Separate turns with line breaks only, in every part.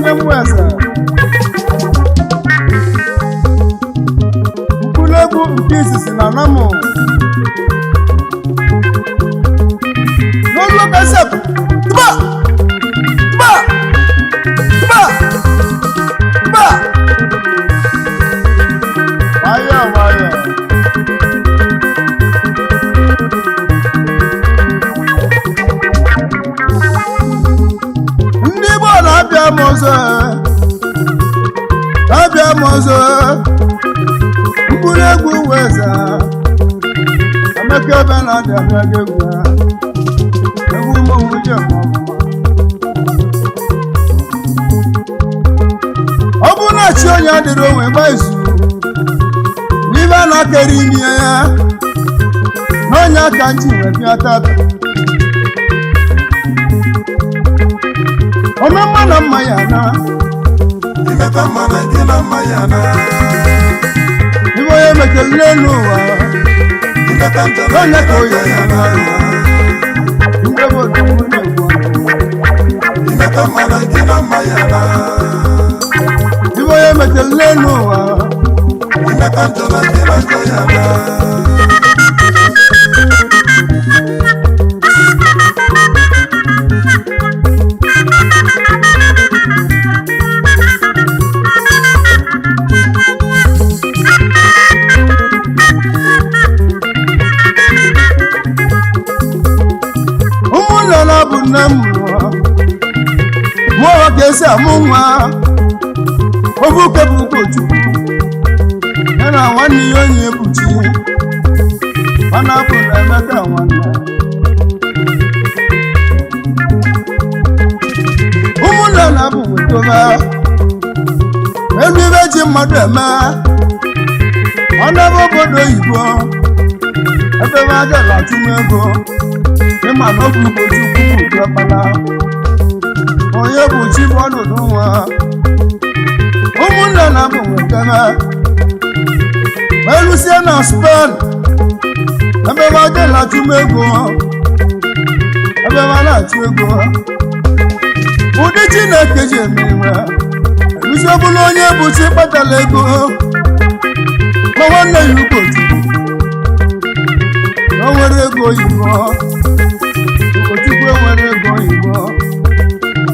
onye mweze mkpụlegwu nke izizi na namu n'olu kasep tba tba tba tba waya waya ndị Igbo na-abịa m ọzọ na-abịa m ọzọ mkpụrụ egwu weza Emeka ebe na-adị abịa gị egwu ha egwu ụmụnwụ ji ọmụma ọ bụ na chi onye adịrị onwe gba izu n'ibe a na-akere imi ya n'onye aka nchi wee bịa tata ome mma na mma ya na
Imeta mma na ndị na mma ya na
ibe onye mekere n'elu ụwa
imeta njọ na
onye ka
ndị
oyi
ya
ya
na
na ndị obodo m na-egwu
imeta mma na ndị na mma ya na
ibe onye mekere n'elu ụwa
imeta njọ na ndị na njọ ya na
ụmụnne na bụ nne m mụọ ka esi amụ nwa obu kebụ ugochukwu ya na nwanne ya onye ebuchi mana bụ na Emeka nwanne ụmụnne na bụ wetoba elu ibe ji mmadụ eme ọnaba obodo oyibo ebe m agala achụm ego ịma na ọ bụ ugochukwu ụjọkpala onye bụ chi bụ ọnọdụ nwa ụmụnne na bụ wetara ma elusie na Spen ebe m agala achụm ego ebe m na-achụ ego ụdị Chineke ji eme iwe elusi ọbụla onye bụ chi kpatara ego ma nwanne ya ugochukwu o nwere ego oyibo ugochukwu enwere ego oyibo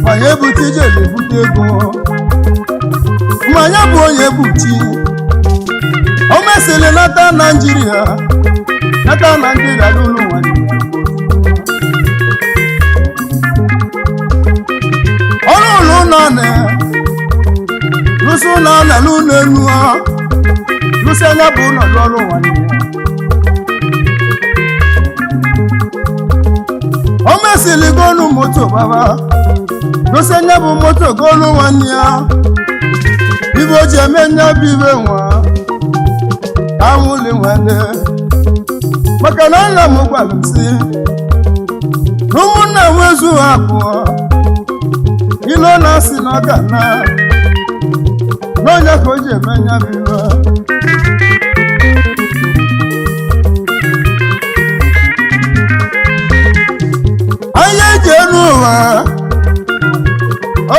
mmanya ebuchi ije na-ebute ego mmanya bụ onye ebuchi o mesịrị nata Naijiria n'ụlọ nwanne ọrụ ụlọ ụlọ na lụsị ụlọ na n'ụlọ enu lụsị anya bụ ụlọ ọrụ nwanne o mesịrị golu moto baba lụsị anya bụ moto golu nwanne ya ibe o ji eme nya bụ ibe nwa anwụli nwanne maka na nna m gwara m sị na ụmụnna m ezughị abụọ ilo na-asị na ọ ga na n'onye ka o ji eme nya bụ ibe anya eji elu ụwa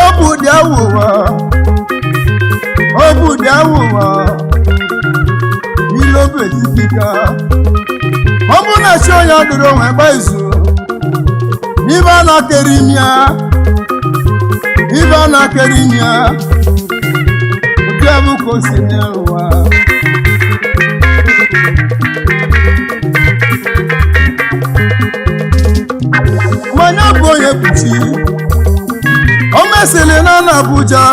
ọ bụ ụdị awụwa ọ bụ ụdị awụwa ilobe dibika ọ bụ na chi onye dịrị onwe gba izu ibe a na-akere imi ya ibe a na-akere imi ya ụdị abụ ka o si n'ụwa mmanya bụ onye kpuchi o mesịrị na Abuja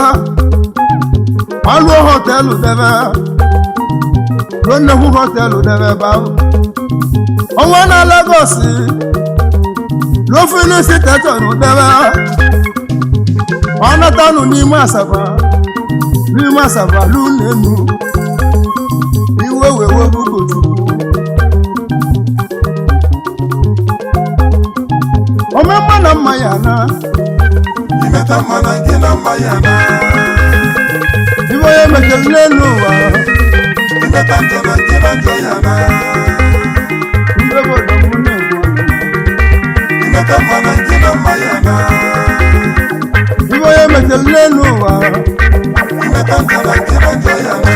alụọ họtelụ debe ruo nnekwu họtelụ debe ebe ahụ ọnwa na Lagos n'ofilisi tetọnụ debe ọ natanụ n'ime Asaba lụnenu iwe wewe bụ ugochukwu ome mma na mma ya na
imeta mma na ndị na mma ya na
ibe onye mekere n'elu ụwa
imeta njọ na ndị na njọ ya na
ndị obodo m na-egwu
imeta mma na ndị na mma ya na
ibe onye metelu n'elu ụwa
imeta njala gị na njọ ya na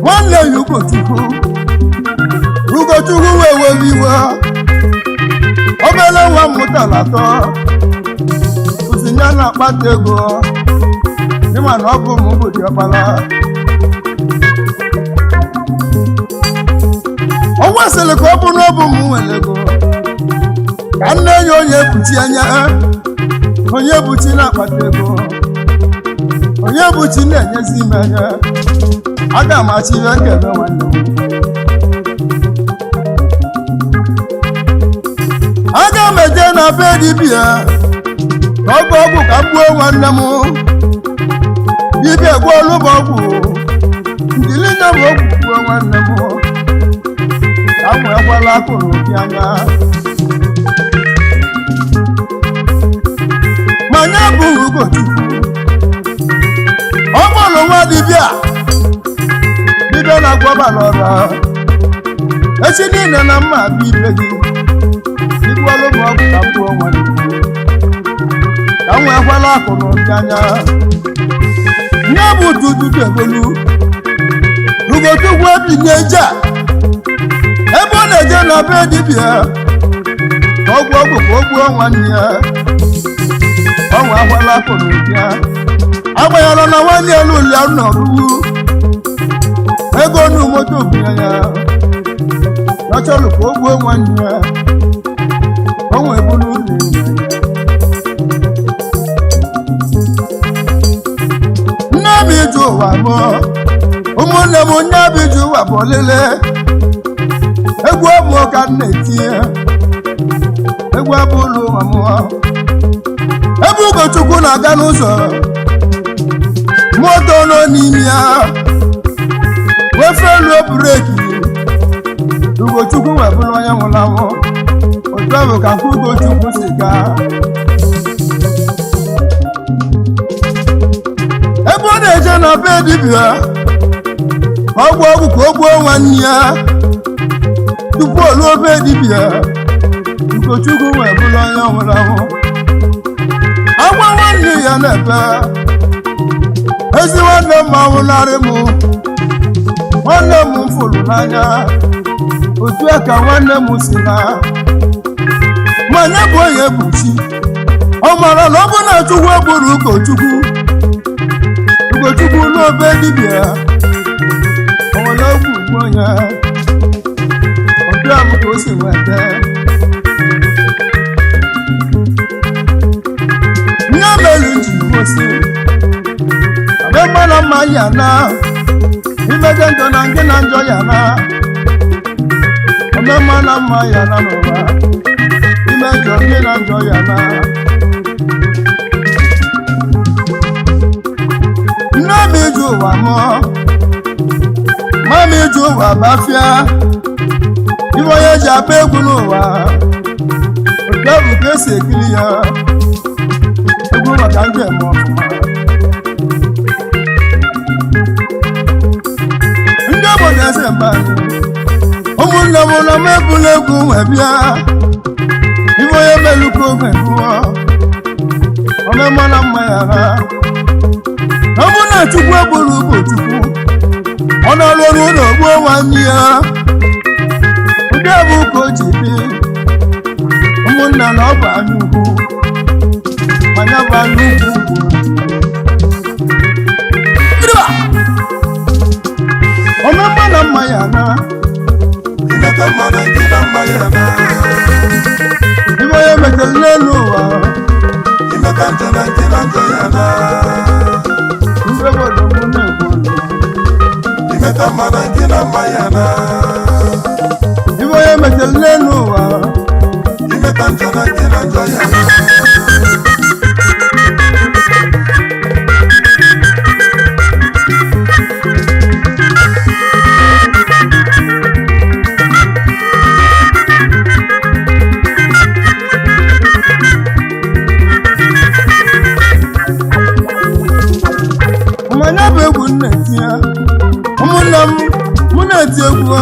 nwanne ya Ugochukwu wee wewe iwe obere nwa mụtara atọ ozinya na-akpata ego ịma na ọ bụ ụmụ obodo ọkpara ọ gwasịrị ka ọ bụ na ọ bụ ụmụ nwere ego ka nne ya onye ebuchi anya onye ebuchi na-akpata ego onye ebuchi na-enyezi ime anya aga m achị ihe nkebe nwanne m aga m eje na be dibịa ka ọ gba ọgwụ ka m gbuo nwanne m dibịa gbuolu m ọgwụ njiri nye m ọgwụ gbuo nwanne m ka m wee gwala akụrụ obi anya ma nye abụghị Ugochukwu ọ gbọrọ nwa dibịa dibịa na-agwọbala ọra echi niile na mma abịa ibe gị igbuolu m ọgwụ ka m gbuo nwanne m ka m wee gwala akụrụ obi anya nye bụ tututu ebolu Ugochukwu ebinye eje ebe ọ na-eje na be dibịa ka ọ gwọ ọgwụ ka o gbuo nwanne ya ọ wee gwala akụrụ obi ya agbanyela na nwanne ya n'ụlọ n'ọrụwu ego n'umoto obinye ya ọ chọrọ ka o gbuo nwanne ya o wee bụrụ ụlọ nne m iju ụwa bụ ụmụnne m nne m iju ụwa bụ olile egwu ọmụ ka m na-etinye egwu abụ ụlọ ụwa m ebe Ugochukwu na-aga n'ụzọ moto nọ n'ime ya wefe luo breki Ugochukwu wee bụrụ onye nwụrụ anwụ otu ahụ ka nke Ugochukwu si gaa ebe ọ na-eje na be dibịa ka ọ gbuo ọgwụ ka o gbuo nwanne ya tupu o luo be dibịa Ugochukwu wee bụrụ onye nwụrụ anwụ agwa nwanne ya na-ebe ezi nwanne m anwụlarị m nwanne m fụrụ n'anya otu a ka nwanne m si na manya bụ onye buchi ọ mara na ọ bụ na Chukwu egburu Ugochukwu n'obe dibịa o nwere ogwu ugbu onye otu a bụ ka o si nweta nye melu nji gosi abe mmanụ mma ya na imejọ njọ na nke na njọ ya na abe mmanụ mma ya na n'ụwa imejọ nke na njọ ya na nne m iju ụwa mụọ ma m iju ụwa bafịa ibe onye ji akpa egwu n'ụwa otu ọ bụ ka esi ekiri ya egwu maka ndị eme ọfụma ndị obodo eze mba ụmụnne m ụlọ m ebula egwu wee bịa ibe onye meluko oge gụọ omemma na mma ya na ọ bụ na Chukwu egburu Ugochukwu ọ nọrụ ọrụ ụlọ gbuo nwanne ya ụdị bụ ka o ji dị ụmụnna na ọ bụ anya ugwu manya bụ anya ugwu omemma na mma ya na
imeta mmadụ gị na mma ya na
ibe onye metere n'elu ụwa
imeta njala gị na njọ ya na
ndị obodo m na-egwu
imeta mmadụ gị na mma ya na
ibe onye metere n'elu ụwa
imeta njala gị na njọ ya na
na-eti egwu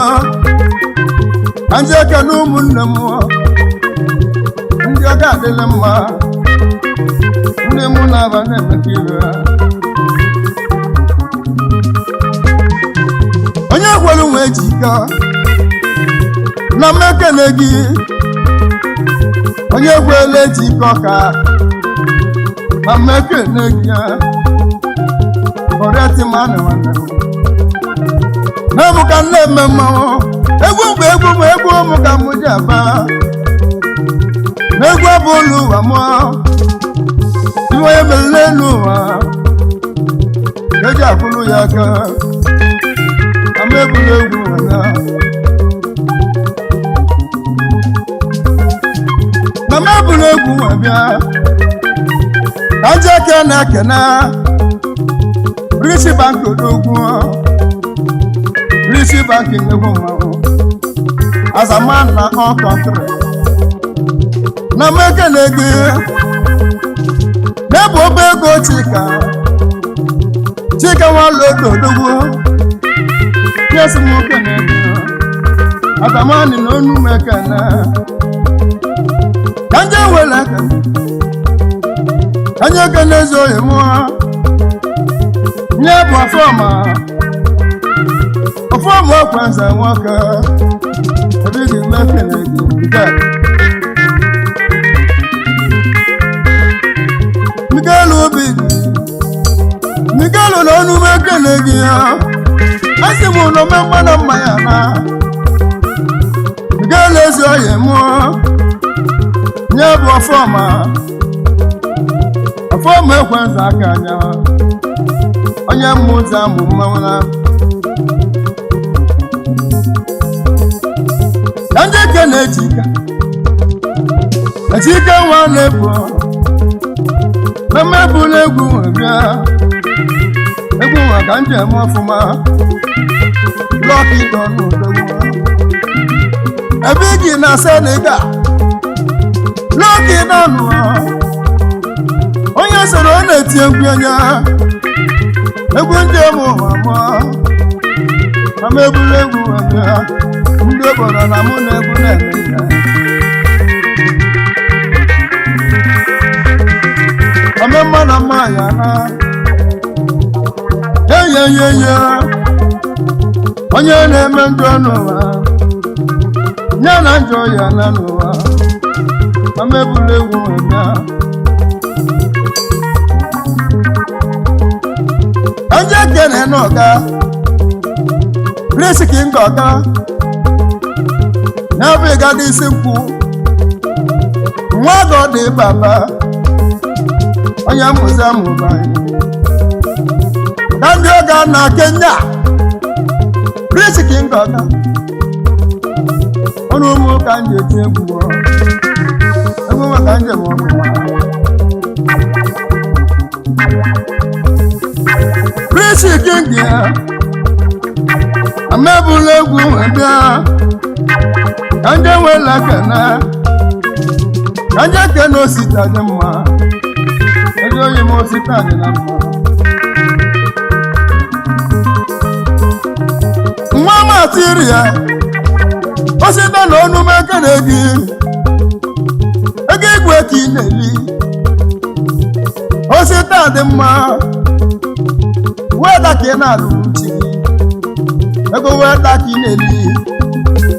anje ekele ụmụnne m ndị ọ ga-adịrị mma ndị mụ na-aba na-emekire onye gwara nwe jika na mmekele gị onye gwele jika ọka na mmekele gị ọrịa mmanụ nwanne na-ebu ka na-eme mmanwụ egwu mgbe egwu ụmụ ka mụ ji aba na egwu abụ ụlọ ụwa mụọ iwe onye mere n'elu ụwa eji akwụrụ ya aka ama ebula egwu ya na m ebula egwu nwa bịa ka nje eke na-ekene Rishi Bank odogwu Rishi Bank nyegwu mmanwụ as a man na all country na m ekele gị n'ebe obe ego Chika nwalodo odogwu yes m okene gị as a man na onu m ekene ka nje wele ekene anya ekene ezi oyi mụọ nye bụ ọfọma ọkwanza nwoke ebighị mmekele gị nke Miguel obi Miguel na ọnụ mekele gị ya asị m ụlọ mmadụ mmanya na Miguel ezi oyi mụọ nye bụ ọfọma ekwenza aka anya onye mmụta amụ mmanwụ na ndị ike na-echika nwa na-ebu mmebula egwu bịa egwu nwa ka njem ọfụma lọkị dọnụ odogwu ebe gị na Senegal lọkị dọnụ onye soro ọ na-eti egwu anya egwu ndị ụmụ mama ama ebula egwu abịa ndị obodo na mụ na egwu na-eme ya ome mma na mma ya na eyeyeye onye na-eme njọ n'ụwa ya na njọ ya na n'ụwa ama ebula egwu abịa anje kene n'ọga Rishi King ọga n'ebe ịga n'isi nkwụ nwa gọdị baba onye mmụzi amụba na ndị ọga na Kenya Rishi King ọga ọnụ ụmụ ka nje eti egwu maka njem ọmụma Rishi King ya amebula egwu bịa ka nje nwela kene ka nje kene osita dị mma ezi oyi m osita dị na mma nwa matiria osita na onu mekene gị ego igwe ka ị na-eli osita dị mma weda ka ị na-alụ uche gị ego weda ka ị na-eli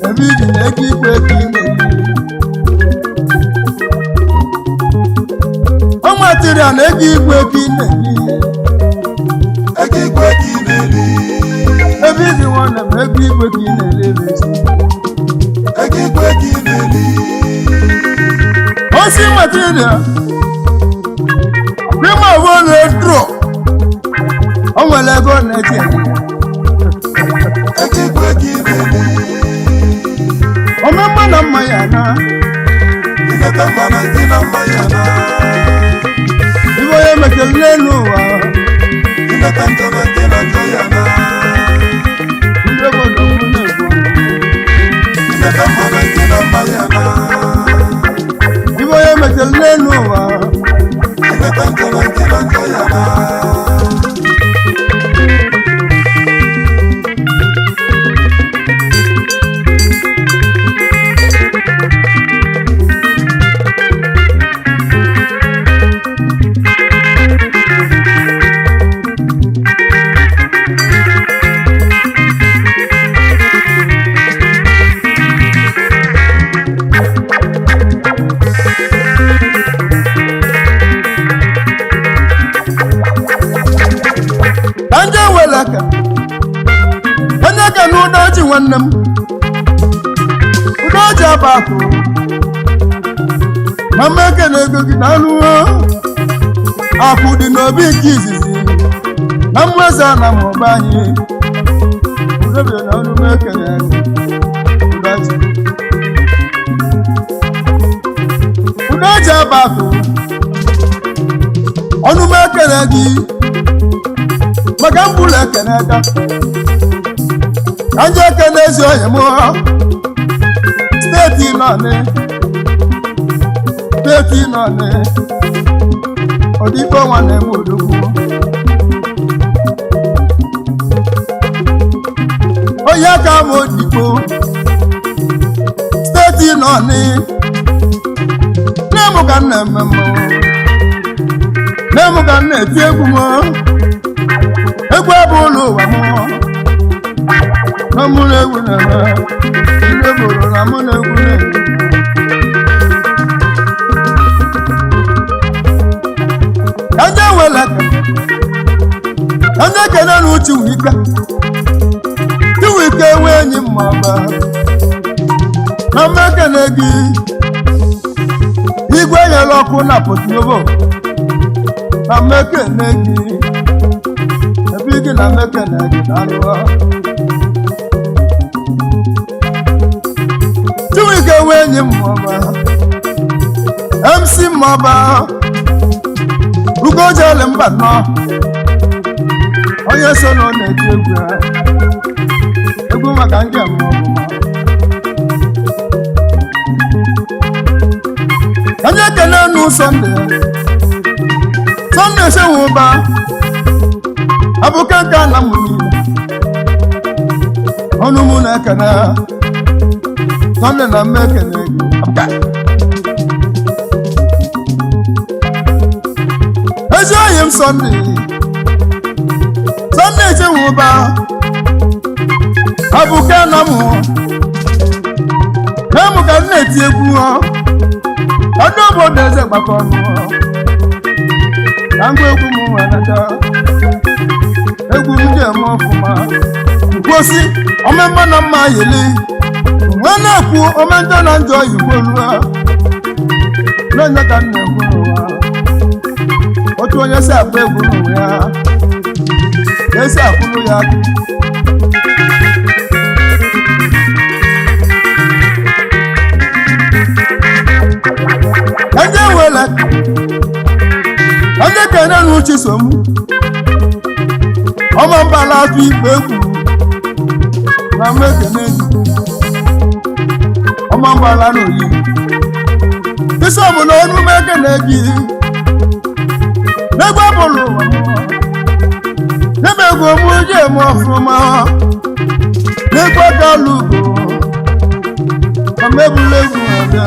ebe iji na ego igwe ka ị na-eli o nwetara na ego igwe ka ị na-eli
ego igwe ka ị na-eli
ebe iji nwanne m ego igwe ka ị na-eli
ego igwe ka ị na-eli
osi nwetara n'ime ọbụ na-edro o nwere ego na-eji
ego igwe ka ị na-eli
omemma na mma ya na
ileta mmanụ dị na mma ya na
ibe onye mekere n'elu ụwa
ileta njọ na dị na njọ ya na
ndị obodo m na-egwu
ileta mmanụ dị na mma ya na
ibe onye mekere n'elu ụwa
ileta njọ na dị na njọ ya na
onye ka na Udoji nwanne m Udoji Abakụ na mmeke na-ego gị na alụọ akụ dị n'obi nke izizi na mmeze na maọbụ anyị Udoji na ọnụ mmeke na-ego Udoji Abakụ ọnụ mmeke na-egi maka mbụlụ ekene aka ka nje ekene ezi onye m steeti nọọnị ọdịkọ nwa na-eme odogwu onye aka m odikpo steeti nọọnị nne m ka m na-eme mmọnwụ nne m ka m na-eti egwu m egwu ebe ụlọ ụwa m na mụ na-egwu na-eme ndị bụrụ na mụ na-egwu na-eme ka ndị ewele ka ndị ekene na uche wike Chiwike enwe enyi mmaba na mmekene gị igwe nyere ọkụ na Porto-Novo na mmekene gị ebe gị na mmekene gị na alụọ Chiwike enwe enyi mmaba MC mmaba Ugojele mba nọ onye so na ọ na-eti egwu maka ndị ọmụmụ onye ekele nụ Sunday sewu ụba abụka nke ala mụ niile ọnụ mụ na-ekele Sunday na mme ekele ezi onye m Sunday sewu ụba abụka na mụ na-emụ ka m na-eti egwu ọnụ obodo eze gbakọ ọnụ na ngwa egwu m nwere nata egwu m ji eme ọfụma mkposi omemma na mma yeli nwe na-ekwu omenjọ na njọ igbo ruo na-enye ka m na-egwu n'ụwa otu onye si akpa egwu n'ụwa ya esi akwụrụ ya onye ewele onye kene na uche so m ọma mbala atụ ikpe egwu na mmekene ọma mbala na oyi isi ọbụla ọnụ mmekene gị n'egwu ọbụla ụwa n'ebe egwu mụ ji eme ọfụma n'egwu aka lụgo na mmebula egwu ọbịa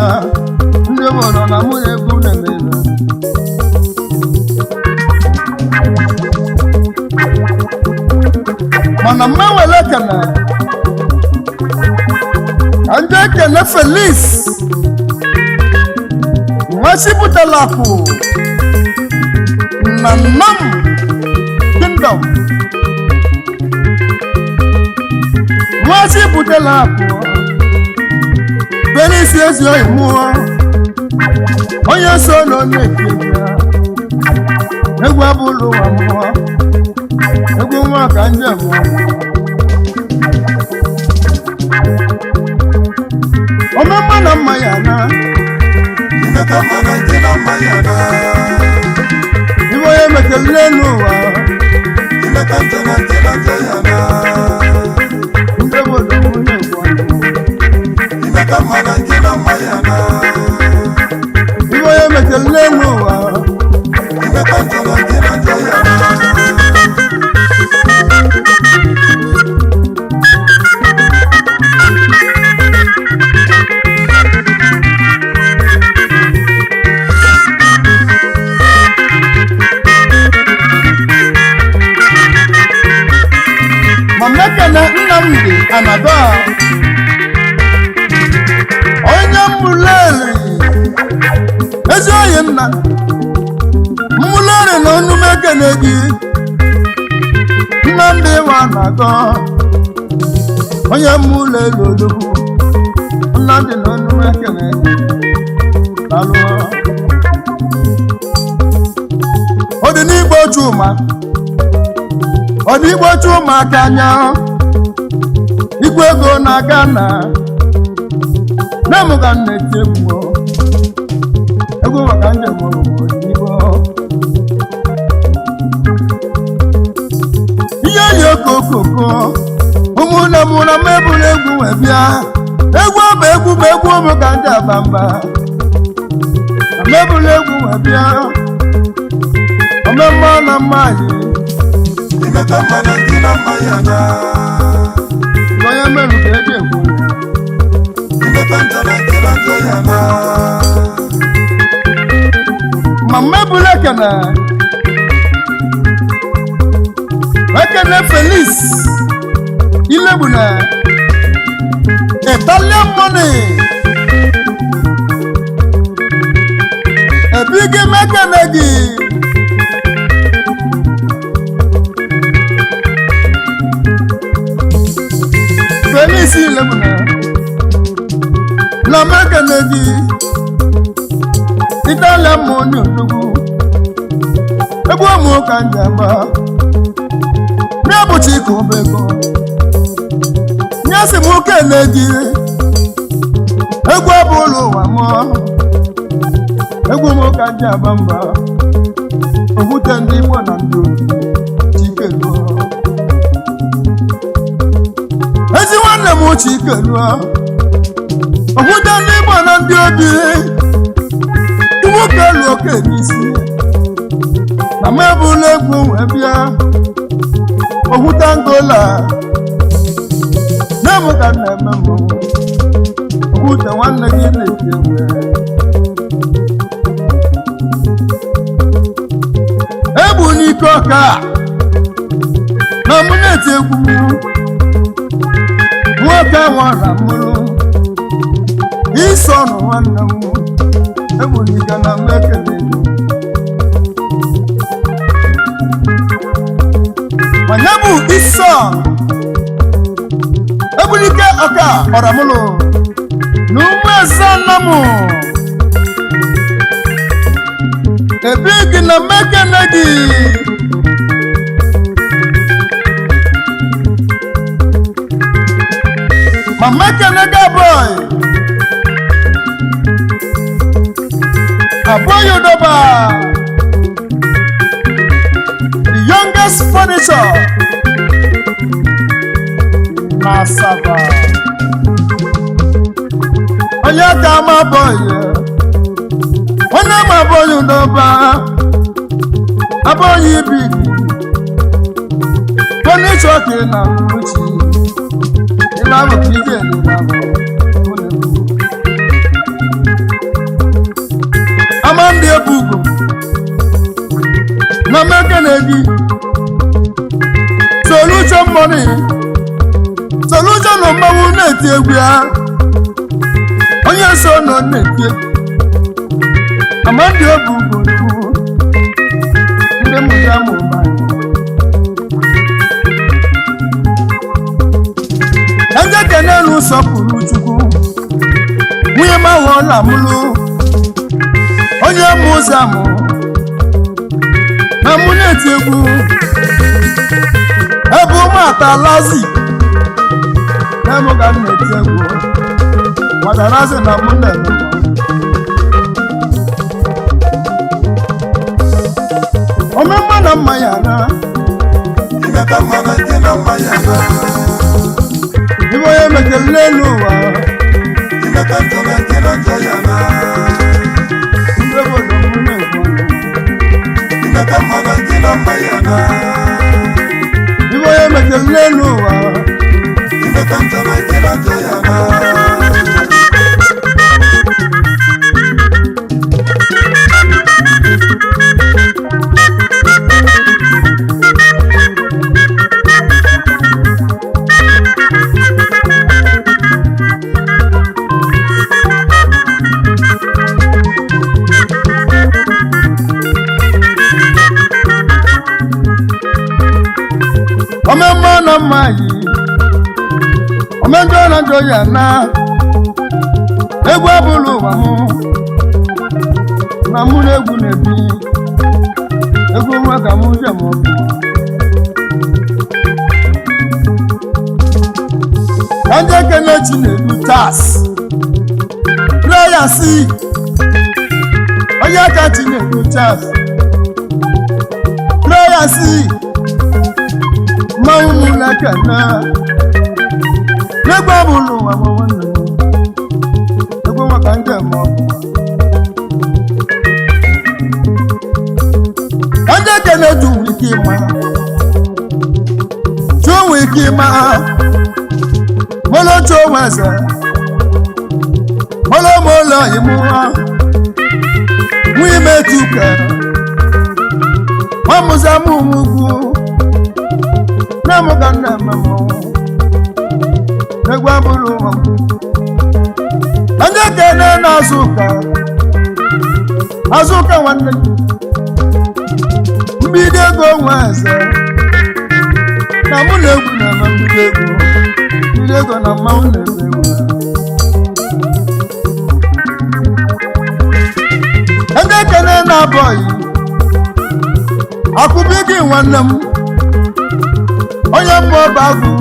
ndị obodo na mụ na egwu na-eme mana mma wele kene ka ndị ekene Felix nwachipụtala akụ na Nnam Kingdom nwachipụtala akụ Felix ezi oyi mụọ onye so na onye egwu abụlụ ụwa mmụọ egwu nwa ka njem omemma na mma ya na iwe onye mekelele n'ụwa ndị obodo nwunye egwu iwe onye mekelele n'ụwa Mamlekene Nnamdi Anada onye mmụleri ezi onye nna mmụleri na onumekene gị Nnamdi wa na-agọ onye mụlọ elu olugbu nnadị na ọnụ ekele lalụ ọdị n'igbo chuma ọdị igbo chuma ka anya igwe ego na Ghana na-emụga nneti egwu maka njem igbo ihe yi okokoko ụmụnne m na mebụrụ egwu wee bịa egwu ọba egwu ma egwu ụmụ ka ndị abamba na mebụrụ egwu wee bịa omemma na mmaghị
imeta mmanụ dị na mmanya na
onye merụ ka eji egwu
imeta ntara dị na njọ ya na
ma mmebụrụ ekene Felix Ilegbuna Italian money ebigi mekenegi Felix Ilegbuna na mekenegi Italian money odogwu egwu ụmụ ka njaba n'ebuchi ka obego nyesi m oke na-egi egwu abụlụ ụwa mụọ egwu m ka nji aba mba okwute ndị Igbo na ndị Chikelu ezi nwanne m Chikelu okwute ndị Igbo na ndị obi nwoke elu oke n'isi na m ebula egwu wee bịa okwute Angola na-emu ka na-eme mmọnwụ okwute nwanne gị na-eti egwu egbu n'ike ọka na mụ na-eti egwu m nwoke nwara mụrụ isonụ nwanne m egbu n'ike na mmekele onye bụ Ison ebulike ọka ọramụlụ na ụmụ eze nna m ebe gị na mmekene gị ma mmekene gị abụghị ụdọba the youngest furniture na Asaba onye ka ama abụghị onye ma abụghị ụdọba abụghị ibi furniture ka ị na-arụchi ịlabụ ka ị ga-ele Amandi Ebugo na mekenegi solution money solution mmanwụ na-eti egwu ya onye so nọ na-eti Amandi Ebugo ndị mmụta mụba eze kenelu sọpụrụ Chukwu nwunye mahụ ọla mụlụ onye mụ ụzọ amụ na mụ na-eti egwu ebe ụmụata lazi na-emụ ka m na-eti egwu madarazi na mụ na-eme omemma na mmanya na
imeta mmanụ dị na mmanya na
ibe onye mekere n'elu ụwa
imeta ntara dị na njọ ya na imeta mmanụ dị na mmanya na
ibe onye mekere n'elu ụwa
imeta ntara dị na njọ ya na
omemma na mmaghị omendo na njọ ya na egwu abụrụ ụwa na mụ na egwu na-ebi egwu nwa ka mụ jem ọkụ ka ndị ekele Chinedu tas player si onye aka Chinedu tas player si mmanwụ mụ na ekele n'egwu abụrụ ụwa nwanne m egwu nwa ka njem ọkụ ndị ekele ju ike ịma ju ike ịma molo cho wese molo imuwa mu imetuka wamuza mumugu namuganda mamo negwa bulu anje kene na azuka wanne mbidego wese na mulegu na mbidego Lego na mountain Ende kene na boy Akubigi nwannem Onye mbo bagu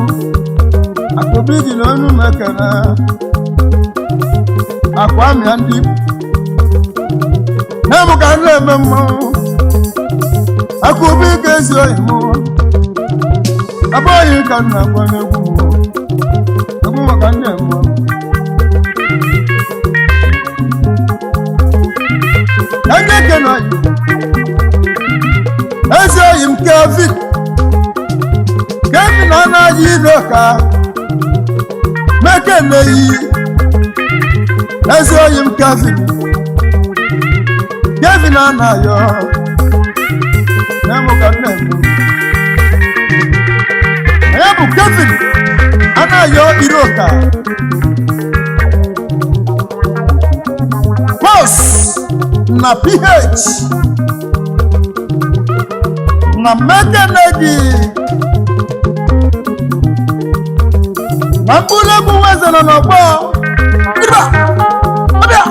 Akubigi n'onu mekene Akwami andi Nemu ka neme mmo Akubigi ezi oyimu Aboyi ka nna kwa negwu Ende kena yi Eze yim Kevin anaghị idoka Mekene yi Eze yim Kevin anayo Nemo ka nemo Ebu Kevin anayo idoka Boss na PH na Mekene gi na mbule buweze na nobo Iba Abia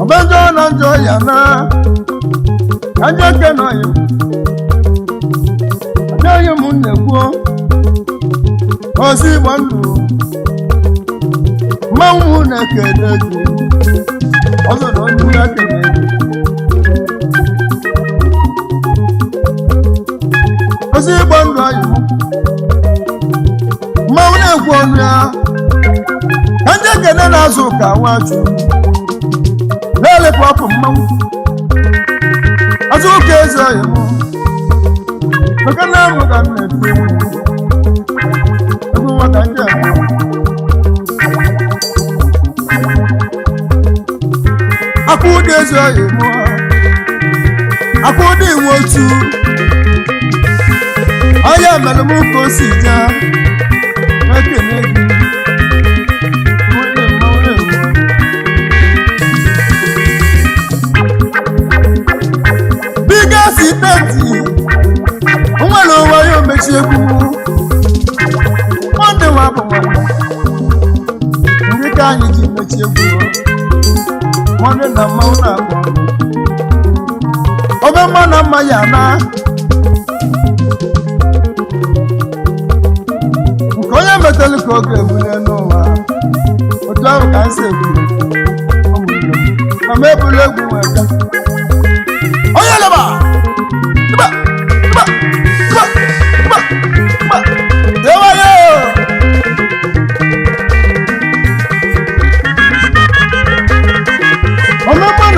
Obenjo na njo ya na Anje keno yi Anje yi munne kuo Osi bandu Mawu na kedeji Ozo no ndu na kedeji Osi bandu ayi Mawu na kuo ya Anje kene na azuka waju Lele papa mmanwu Azuka eze yemu Makana muga nnefe Egu waka nje Akudi eze yemu Akudi wotu Aya melemu kosija Mekene gi Monday wa bo Ndi ka anyị ji mechi egwu Monday na mauna bo Obe mana maya na Nkonya metelu ko oge ebule n'ụwa Otu ahụ ka nse egwu Na mebulu egwu nweta Onye leba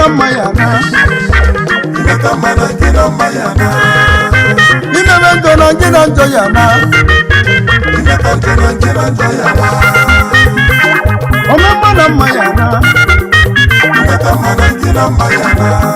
Mayana Inaka mana kina mayana Inaka kina kina joyana Inaka kina kina joyana Oma mana mayana Inaka mana
mma ya na